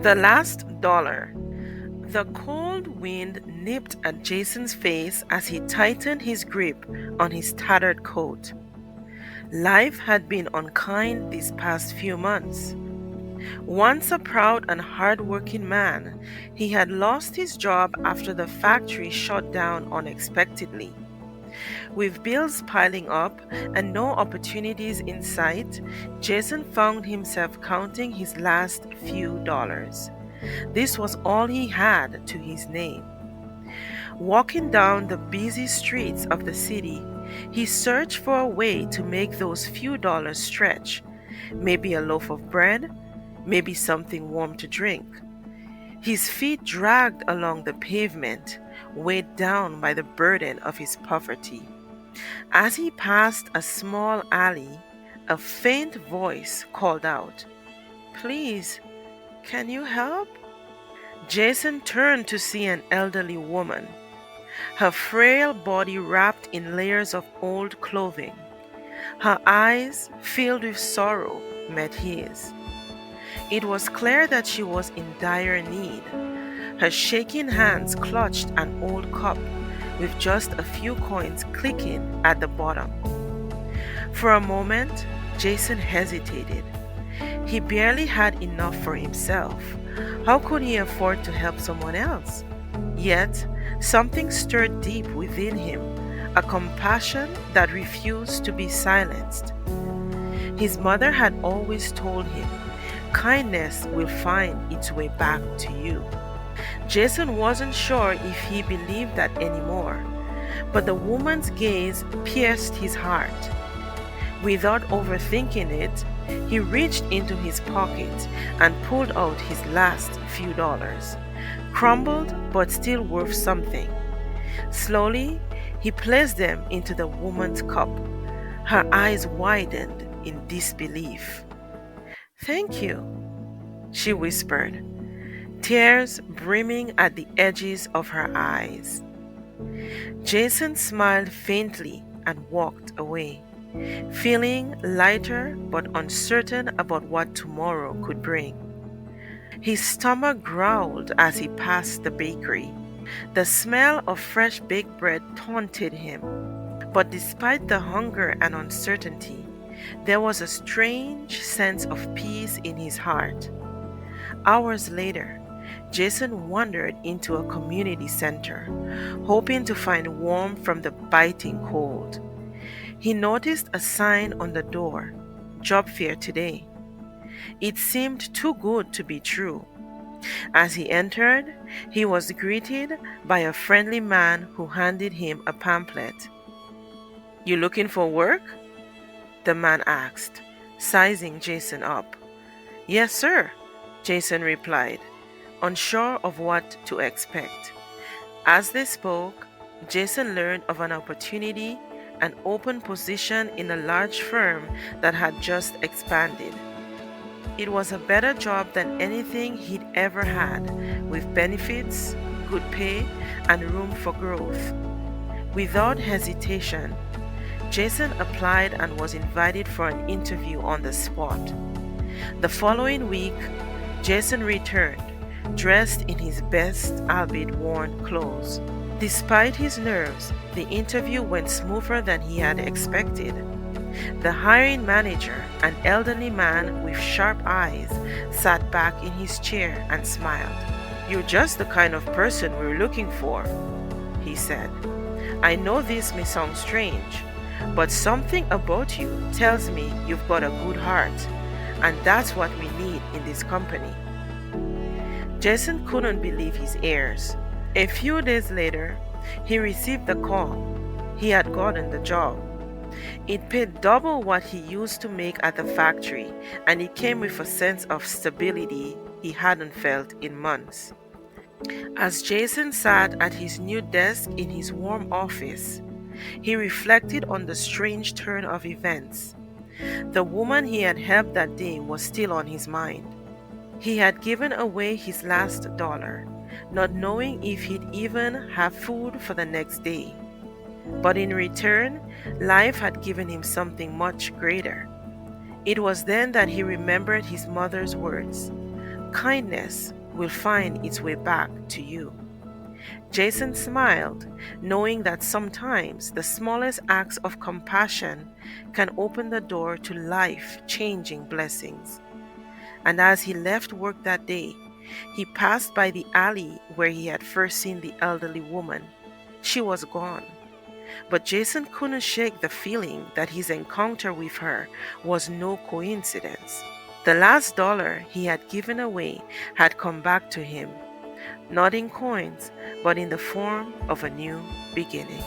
The last dollar. The cold wind nipped at Jason's face as he tightened his grip on his tattered coat. Life had been unkind these past few months. Once a proud and hard-working man, he had lost his job after the factory shut down unexpectedly. With bills piling up and no opportunities in sight, Jason found himself counting his last few dollars. This was all he had to his name. Walking down the busy streets of the city, he searched for a way to make those few dollars stretch. Maybe a loaf of bread, maybe something warm to drink. His feet dragged along the pavement, weighed down by the burden of his poverty. As he passed a small alley, a faint voice called out, "Please, can you help?" Jason turned to see an elderly woman, her frail body wrapped in layers of old clothing. Her eyes, filled with sorrow, met his. It was clear that she was in dire need. Her shaking hands clutched an old cup with just a few coins clicking at the bottom. For a moment, Jason hesitated. He barely had enough for himself. How could he afford to help someone else? Yet, something stirred deep within him, a compassion that refused to be silenced. His mother had always told him, kindness will find its way back to you. Jason wasn't sure if he believed that anymore, but the woman's gaze pierced his heart. Without overthinking it, he reached into his pocket and pulled out his last few dollars, crumbled but still worth something. Slowly, he placed them into the woman's cup. Her eyes widened in disbelief. "Thank you," she whispered, tears brimming at the edges of her eyes. Jason smiled faintly and walked away, feeling lighter but uncertain about what tomorrow could bring. His stomach growled as he passed the bakery. The smell of fresh baked bread taunted him. But despite the hunger and uncertainty, there was a strange sense of peace in his heart. Hours later, Jason wandered into a community center, hoping to find warmth from the biting cold. He noticed a sign on the door, "Job fair today." It seemed too good to be true. As he entered, he was greeted by a friendly man who handed him a pamphlet. "You looking for work?" the man asked, sizing Jason up. "Yes, sir," Jason replied, unsure of what to expect. As they spoke, Jason learned of an opportunity, an open position in a large firm that had just expanded. It was a better job than anything he'd ever had, with benefits, good pay, and room for growth. Without hesitation, Jason applied and was invited for an interview on the spot. The following week, Jason returned, dressed in his best, albeit worn, clothes. Despite his nerves, the interview went smoother than he had expected. The hiring manager, an elderly man with sharp eyes, sat back in his chair and smiled. "You're just the kind of person we're looking for," he said. "I know this may sound strange, but something about you tells me you've got a good heart, and that's what we need in this company." Jason couldn't believe his ears. A few days later, he received the call. He had gotten the job. It paid double what he used to make at the factory, and it came with a sense of stability he hadn't felt in months. As Jason sat at his new desk in his warm office, he reflected on the strange turn of events. The woman he had helped that day was still on his mind. He had given away his last dollar, not knowing if he'd even have food for the next day. But in return, life had given him something much greater. It was then that he remembered his mother's words, kindness will find its way back to you. Jason smiled, knowing that sometimes the smallest acts of compassion can open the door to life changing blessings. And as he left work that day, he passed by the alley where he had first seen the elderly woman. She was gone, but Jason couldn't shake the feeling that his encounter with her was no coincidence. The last dollar he had given away had come back to him, not in coins, but in the form of a new beginning.